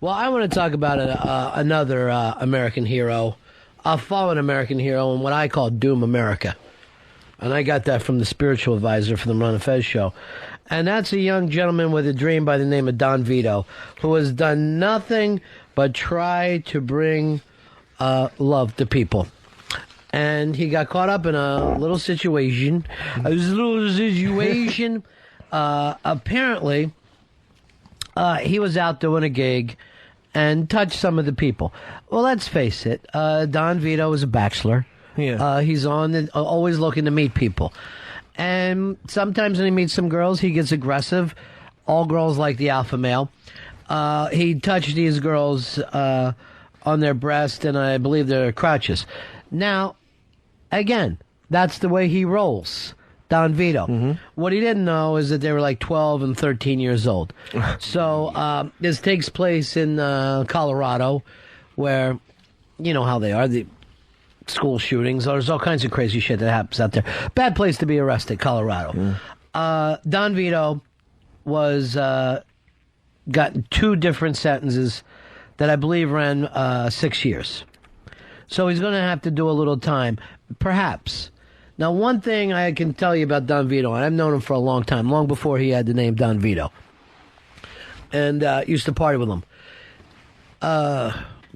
Well, I want to talk about another American hero, a fallen American hero, and what I call Doom America. And I got that from the spiritual advisor for the Ron and Fez show. And that's a young gentleman with a dream by the name of Don Vito, who has done nothing but try to bring love to people. And he got caught up in a little situation. Apparently, he was out doing a gig and touched some of the people. Well, let's face it, Don Vito is a bachelor. Yeah. He's always looking to meet people. And sometimes when he meets some girls, he gets aggressive. All girls like the alpha male. He touched these girls on their breast and I believe their crotches. Now, again, that's the way he rolls. Don Vito. Mm-hmm. What he didn't know is that they were like 12 and 13 years old. So this takes place in Colorado, where, you know how they are, the school shootings. There's all kinds of crazy shit that happens out there. Bad place to be arrested, Colorado. Yeah. Don Vito was got 2 different sentences that I believe ran 6 years. So he's going to have to do a little time, perhaps. Now, one thing I can tell you about Don Vito, and I've known him for a long time, long before he had the name Don Vito, and used to party with him.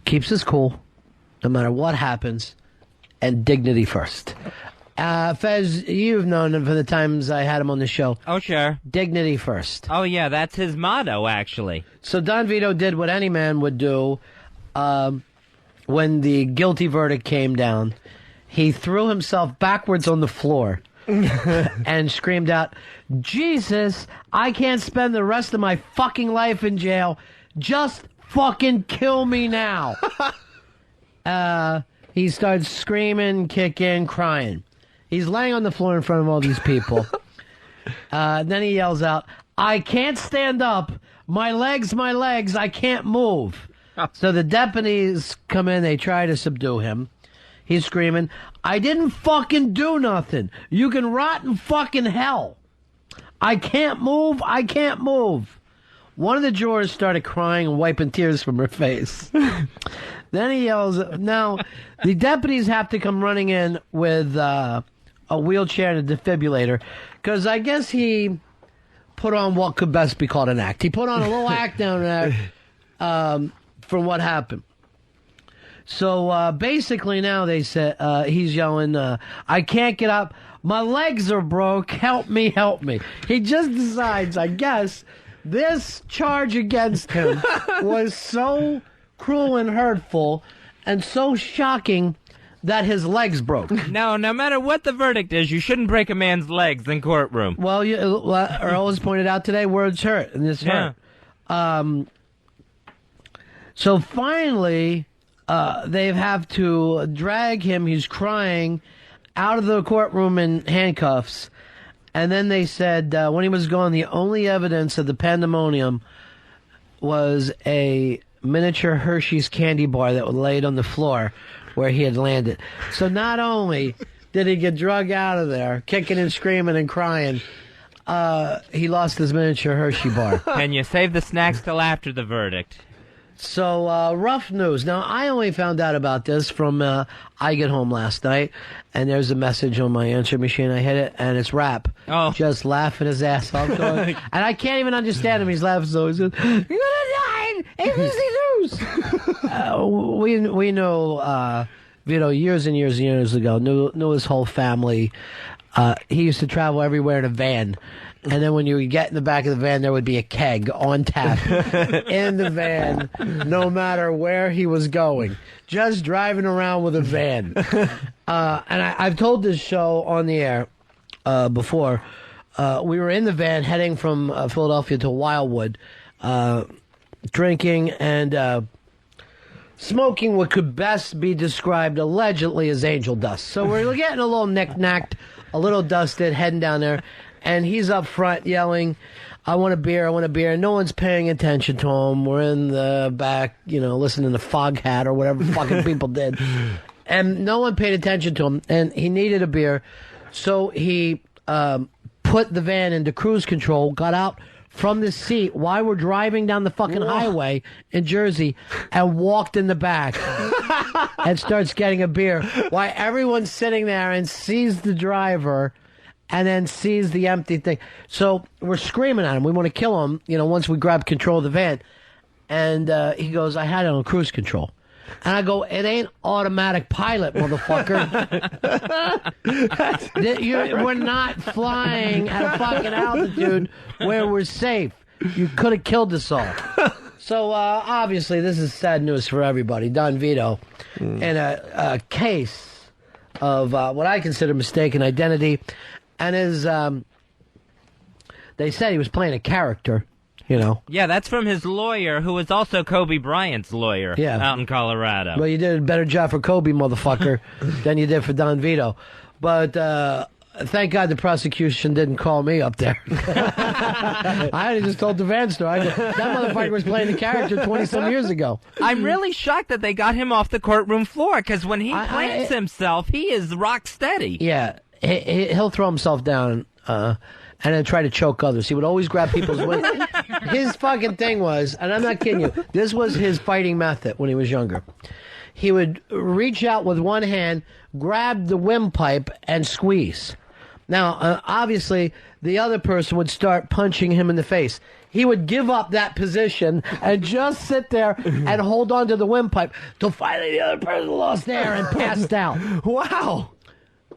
Keeps his cool, no matter what happens, and dignity first. Fez, you've known him for the times I had him on the show. Oh, sure. Dignity first. Oh, yeah, that's his motto, actually. So Don Vito did what any man would do when the guilty verdict came down. He threw himself backwards on the floor and screamed out, "Jesus, I can't spend the rest of my fucking life in jail. Just fucking kill me now." He starts screaming, kicking, crying. He's laying on the floor in front of all these people. Then he yells out, "I can't stand up. My legs, I can't move." So the deputies come in, they try to subdue him. He's screaming, "I didn't fucking do nothing. You can rot in fucking hell. I can't move. One of the jurors started crying and wiping tears from her face. Then he yells, now, the deputies have to come running in with a wheelchair and a defibrillator, because I guess he put on what could best be called an act. He put on a little act down there from what happened. So basically now they said he's yelling, "I can't get up. My legs are broke. Help me, help me." He just decides, I guess, this charge against him was so cruel and hurtful and so shocking that his legs broke. No matter what the verdict is, you shouldn't break a man's legs in courtroom. Well, Earl has pointed out today, words hurt, and this hurt. So finally, they have to drag him, he's crying, out of the courtroom in handcuffs. And then they said when he was gone, the only evidence of the pandemonium was a miniature Hershey's candy bar that was laid on the floor where he had landed. So not only did he get drugged out of there, kicking and screaming and crying, he lost his miniature Hershey bar. Can you save the snacks till after the verdict? So, rough news. Now, I only found out about this from I get home last night, and there's a message on my answer machine. I hit it, and it's Rap. Oh. Just laughing his ass off. And I can't even understand him. He's laughing, so he says, "You're gonna die in ABC News." We know Vito years and years and years ago, knew his whole family. He used to travel everywhere in a van. And then when you would get in the back of the van, there would be a keg on tap in the van, no matter where he was going. Just driving around with a van. And I've told this show on the air before. We were in the van heading from Philadelphia to Wildwood, drinking and smoking what could best be described allegedly as angel dust. So we're getting a little knick-knacked, a little dusted, heading down there. And he's up front yelling, "I want a beer, I want a beer." No one's paying attention to him. We're in the back, listening to Foghat or whatever fucking people did. And no one paid attention to him. And he needed a beer. So he put the van into cruise control, got out from the seat while we're driving down the fucking highway in Jersey and walked in the back and starts getting a beer while everyone's sitting there and sees the driver and then sees the empty thing. So we're screaming at him. We want to kill him, once we grab control of the van. And he goes, I had it on cruise control. And I go, it ain't automatic pilot, motherfucker. We're not flying at a fucking altitude where we're safe. You could have killed us all. So, obviously, this is sad news for everybody. Don Vito, in a case of what I consider mistaken identity. And they said he was playing a character. Yeah, that's from his lawyer, who was also Kobe Bryant's lawyer out in Colorado. Well, you did a better job for Kobe, motherfucker, than you did for Don Vito. But thank God the prosecution didn't call me up there. I already just told the van story. That motherfucker was playing the character 20-some years ago. I'm really shocked that they got him off the courtroom floor, because when he plants himself, he is rock steady. Yeah, he'll throw himself down and then try to choke others. He would always grab people's wings. His fucking thing was, and I'm not kidding you, this was his fighting method when he was younger. He would reach out with one hand, grab the windpipe, and squeeze. Now, obviously, the other person would start punching him in the face. He would give up that position and just sit there and hold on to the windpipe till finally the other person lost air and passed out. Wow.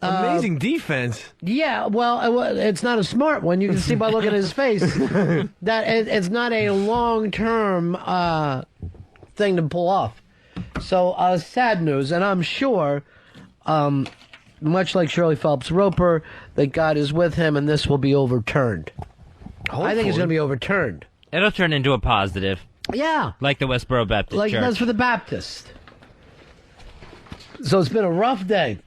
Amazing defense. Yeah, well, it's not a smart one. You can see by looking at his face that it's not a long-term thing to pull off. So, sad news, and I'm sure, much like Shirley Phelps Roper, that God is with him, and this will be overturned. Hopefully. I think it's going to be overturned. It'll turn into a positive. Yeah. Like the Westboro Baptist Church. Like that's for the Baptist. So it's been a rough day.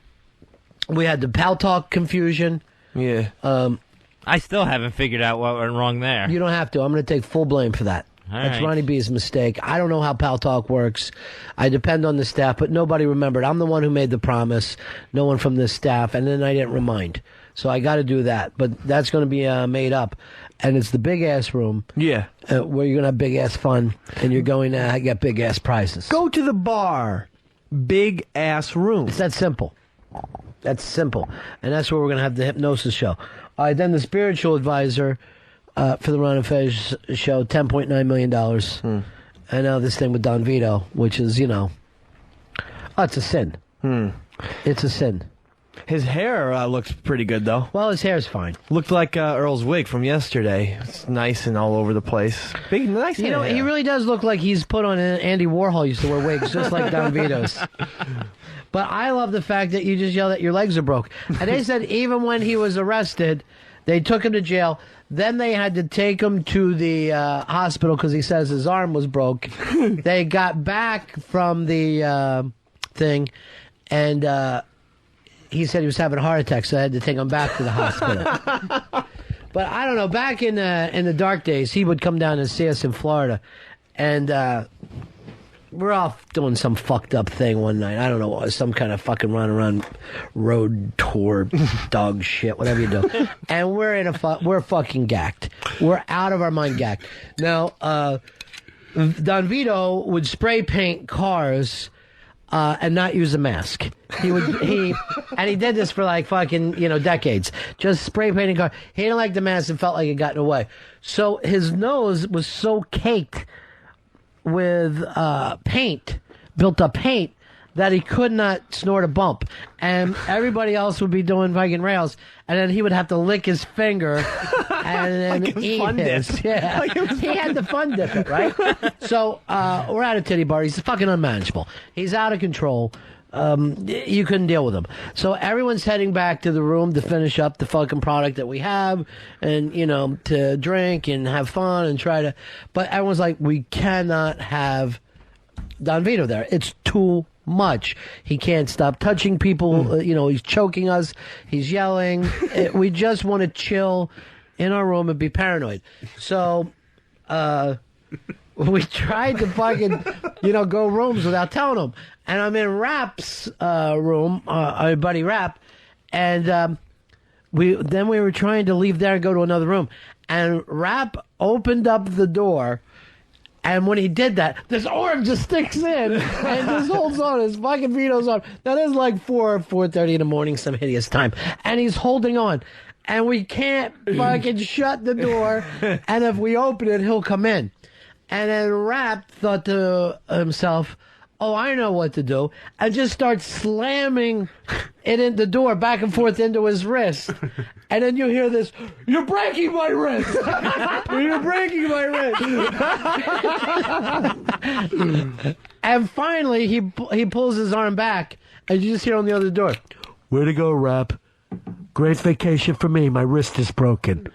We had the Pal Talk confusion. Yeah. I still haven't figured out what went wrong there. You don't have to. I'm going to take full blame for that. That's Ronnie B's mistake. I don't know how Pal Talk works. I depend on the staff, but nobody remembered. I'm the one who made the promise. No one from the staff, and then I didn't remind. So I got to do that. But that's going to be made up. And it's the big-ass room. Yeah. Where you're going to have big-ass fun, and you're going to get big-ass prizes. Go to the bar. Big-ass room. It's that simple. That's simple. And that's where we're going to have the hypnosis show. All right, then the spiritual advisor for the Ron and Fez show, $10.9 million. And now this thing with Don Vito, which is, it's a sin. It's a sin. His hair looks pretty good, though. Well, his hair's fine. Looked like Earl's wig from yesterday. It's nice and all over the place. Big, nice hair. He really does look like he's put on Andy Warhol used to wear wigs, just like Don Vito's. But I love the fact that you just yelled that your legs are broke. And they said even when he was arrested, they took him to jail. Then they had to take him to the hospital because he says his arm was broke. They got back from the thing, and he said he was having a heart attack, so I had to take him back to the hospital. But I don't know. Back in the dark days, he would come down and see us in Florida, and we're off doing some fucked up thing one night. I don't know what it was, some kind of fucking run around road tour, dog shit, whatever you do. And we're fucking gacked. We're out of our mind gacked. Now, Don Vito would spray paint cars and not use a mask. He did this for like fucking, decades. Just spray painting cars. He didn't like the mask and felt like it got in the way. So his nose was so caked with paint, built up paint, that he could not snort a bump. And everybody else would be doing fucking rails, and then he would have to lick his finger and then like eat fun his. dip. Yeah. Like He had the fun dip it, right? So we're at a titty bar. He's fucking unmanageable. He's out of control. You couldn't deal with him. So everyone's heading back to the room to finish up the fucking product that we have and, to drink and have fun and try to... But everyone's like, we cannot have Don Vito there. It's too much. He can't stop touching people. He's choking us. He's yelling. We just want to chill in our room and be paranoid. So... we tried to fucking, go rooms without telling them. And I'm in Rap's room, our buddy Rap, and we were trying to leave there and go to another room. And Rap opened up the door, and when he did that, this arm just sticks in and just holds on. His fucking Vito's arm. That is like 4:30 in the morning, some hideous time. And he's holding on. And we can't fucking shut the door. And if we open it, he'll come in. And then Rap thought to himself, oh, I know what to do. And just starts slamming it in the door back and forth into his wrist. And then you hear this, you're breaking my wrist. You're breaking my wrist. And finally, he pulls his arm back. And you just hear on the other door, where to go, Rap? Great vacation for me. My wrist is broken.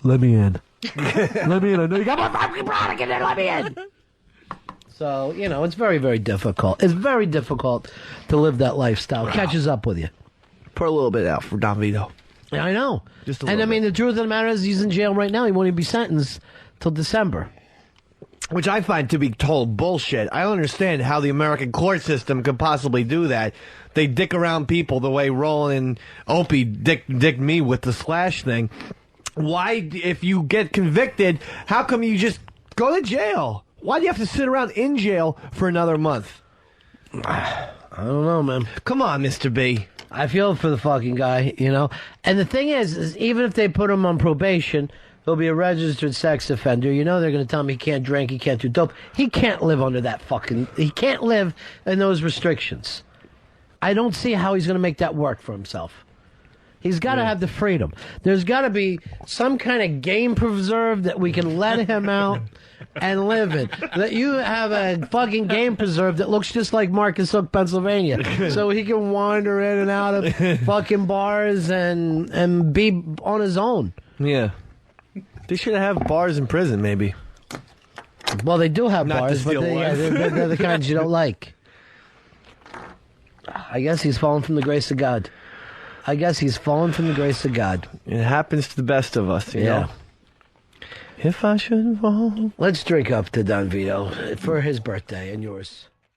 Let me in. Let me in. I know you got my fucking product in there. Let me in. So, you know, it's very, very difficult. It's very difficult to live that lifestyle. It catches up with you. Pour a little bit out for Don Vito. Yeah, I know. Just a and I little mean, bit. the truth of the matter is he's in jail right now. He won't even be sentenced till December. Which I find to be total bullshit. I don't understand how the American court system could possibly do that. They dick around people the way Roland and Opie dicked me with the Slash thing. Why, if you get convicted, how come you just go to jail? Why do you have to sit around in jail for another month? I don't know, man. Come on, Mr. B. I feel for the fucking guy, you know. And the thing is even if they put him on probation, he'll be a registered sex offender. You know they're going to tell him he can't drink, he can't do dope. He can't live under that he can't live in those restrictions. I don't see how he's going to make that work for himself. He's got to have the freedom. There's got to be some kind of game preserve that we can let him out and live in. That you have a fucking game preserve that looks just like Marcus Hook, Pennsylvania. So he can wander in and out of fucking bars and be on his own. Yeah. They should have bars in prison, maybe. Well, they do have Not bars, to but steal they're the kinds you don't like. I guess he's fallen from the grace of God. It happens to the best of us, you know. If I should fall. Let's drink up to Don Vito for his birthday and yours.